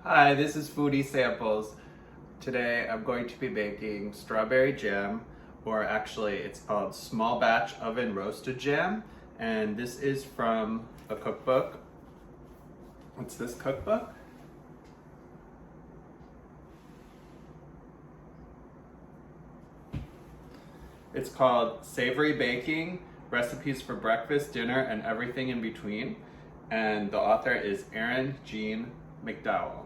Hi, this is Foodie Samples. Today I'm going to be making strawberry jam, or actually it's called small batch oven roasted jam, and this is from a cookbook. What's this cookbook? It's called Savory Baking, Recipes for Breakfast, Dinner, and Everything in Between, and the author is Erin Jeanne McDowell.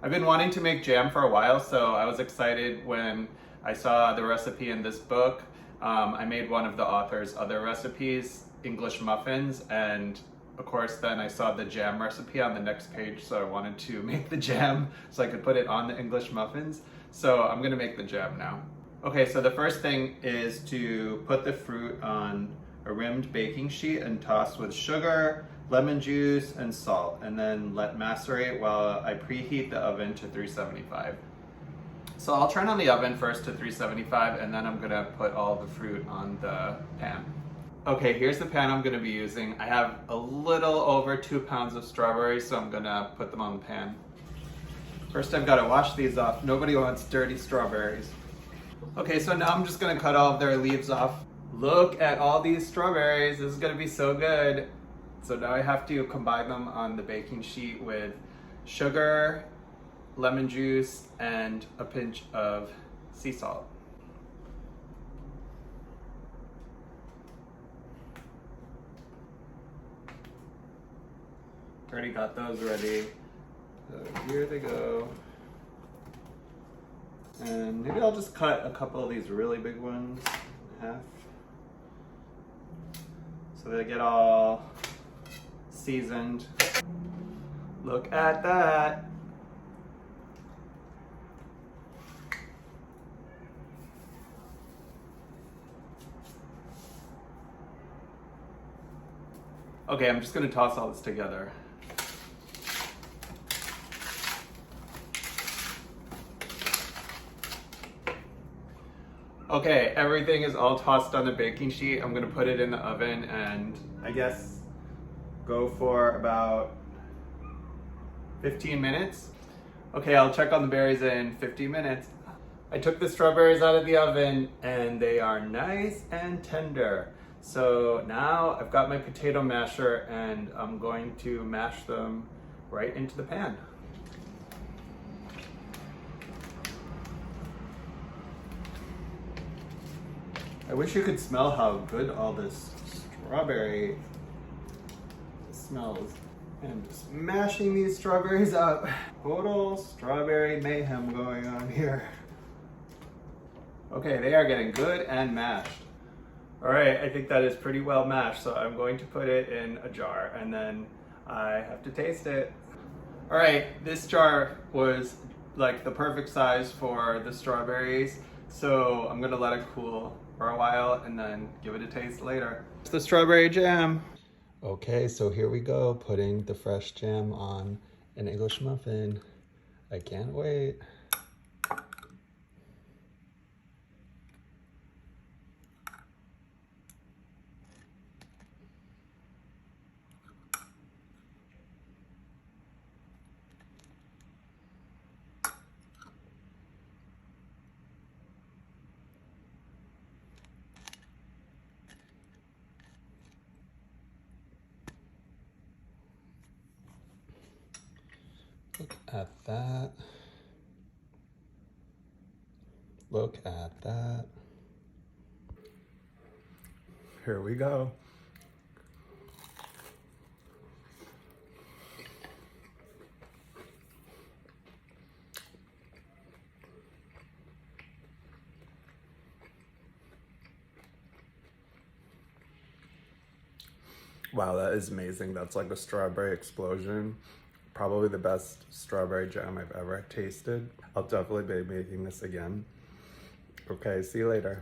I've been wanting to make jam for a while, so I was excited when I saw the recipe in this book. I made one of the author's other recipes, English muffins, and of course then I saw the jam recipe on the next page, so I wanted to make the jam so I could put it on the English muffins. So I'm gonna make the jam now. Okay, so the first thing is to put the fruit on a rimmed baking sheet and toss with sugar, lemon juice, and salt, and then let macerate while I preheat the oven to 375. So I'll turn on the oven first to 375, and then I'm gonna put all the fruit on the pan. Okay, here's the pan I'm gonna be using. I have a little over 2 pounds of strawberries, so I'm gonna put them on the pan. First I've gotta wash these off. Nobody wants dirty strawberries. Okay, so now I'm just gonna cut all of their leaves off. Look at all these strawberries. This is gonna be so good. So now I have to combine them on the baking sheet with sugar, lemon juice, and a pinch of sea salt. Already got those ready. So here they go. And maybe I'll just cut a couple of these really big ones in half, so they get all seasoned. Look at that. Okay, I'm just gonna toss all this together. Okay, everything is all tossed on the baking sheet. I'm gonna put it in the oven and I guess go for about 15 minutes. Okay, I'll check on the berries in 15 minutes. I took the strawberries out of the oven and they are nice and tender. So now I've got my potato masher and I'm going to mash them right into the pan. I wish you could smell how good all this strawberry smells. And just mashing these strawberries up. Total strawberry mayhem going on here. Okay, they are getting good and mashed. All right, I think that is pretty well mashed, so I'm going to put it in a jar and then I have to taste it. All right, this jar was like the perfect size for the strawberries, so I'm gonna let it cool for a while and then give it a taste later. It's the strawberry jam. Okay, so here we go, putting the fresh jam on an English muffin. I can't wait. Look at that. Look at that. Here we go. Wow, that is amazing. That's like a strawberry explosion. Probably the best strawberry jam I've ever tasted. I'll definitely be making this again. Okay, see you later.